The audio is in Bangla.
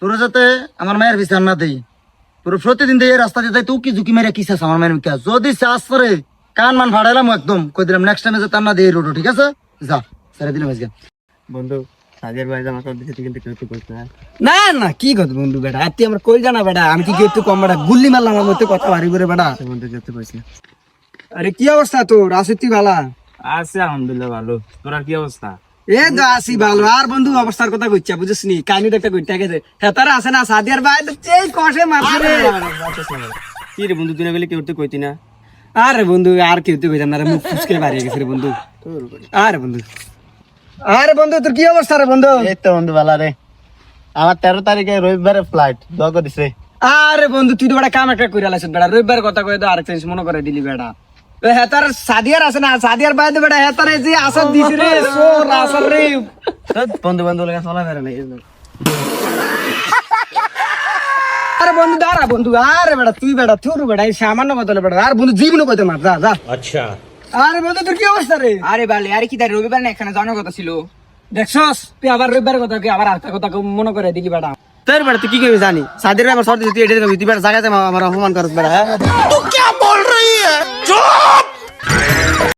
তোর যাতে আমার মায়ের বিচার না দেই, তোর প্রতিদিন দিয়ে রাস্তা দিয়ে যাই, তুই কি ঝুঁকি মেরে কি চাস আমার মায়ের মিথ্যা? যদি চাস করে কান মান ফাড়াইলাম একদম, কই দিলাম নেক্সট টাইমে যাতে না দিয়ে রোডো, ঠিক আছে? যা ছেড়ে দিলাম আজকে। বন্ধু সাজের ভাই জামা কাপড় দিতে কিন্তু কেউ করতে না। না না কি কথা বন্ধু বেটা, তুই আমার কই জানা বেটা, আমি কি একটু কম বেটা গুল্লি মারলাম আমার মধ্যে কথা ভারী করে বেটা। বন্ধু যেতে পারছি না। আরে কি অবস্থা তোর? আসি তুই ভালা? আছে আলহামদুলিল্লাহ ভালো। তোর আর কি অবস্থা? এ তো আসি ভালো। আর বন্ধু অবস্থার কথা কইছা বুঝছিস নি, কাহিনী একটা কইতে গেছে হেতারা আছে না সাদিয়ার ভাই তো সেই কষে মারছে রে। কি রে বন্ধু, তুই না বলে কেউ তো কইতি না। আরে বন্ধু আর কেউ তো কইতাম না রে, মুখ ফুসকে বাড়িয়ে গেছে রে বন্ধু। আরে বন্ধু, আরে বন্ধু তোর কি অবস্থা রে বন্ধু? এই তো বন্ধু ভালো রে। আমার 13 তারিখে রবিবারে ফ্লাইট, দোয়া করিস রে। আরে বন্ধু তুই তো বেটা কাম একটা কইরা লাইছিস বেটা, রবিবার কথা কই তো আরেক জিনিস মনে করে দিলি বেটা। হেতার সাদিয়ার আছে না, সাদিয়ার ভাই তো বেটা হেতারে যে আসর দিছি রে, সোর আসর রে। বন্ধু বন্ধু লাগে চলা ফেরে নাই। আরে বন্ধু দাঁড়া বন্ধু, আরে বেটা তুই বেটা থুরু বেটা এই সামান্য কথা বেটা, আর বন্ধু জীবনও কইতে মার যা যা। আচ্ছা আরে বন্ধু তোর কি অবস্থা রে? আরে বালে, আরে কি তাই রবিবার না এখানে যাওয়ার কথা ছিল? দেখছস তুই আবার রবিবারের কথা কি আবার আরেকটা কথা মনে করে দিলি বেটা। তোর বেটা তুই কি কইবি জানি? সাজের ভাই আমার সর্দি তুই এটা কইবি, তুই বেটা জায়গাতে আমার অপমান করছ বেটা। তুই কি বল রही है?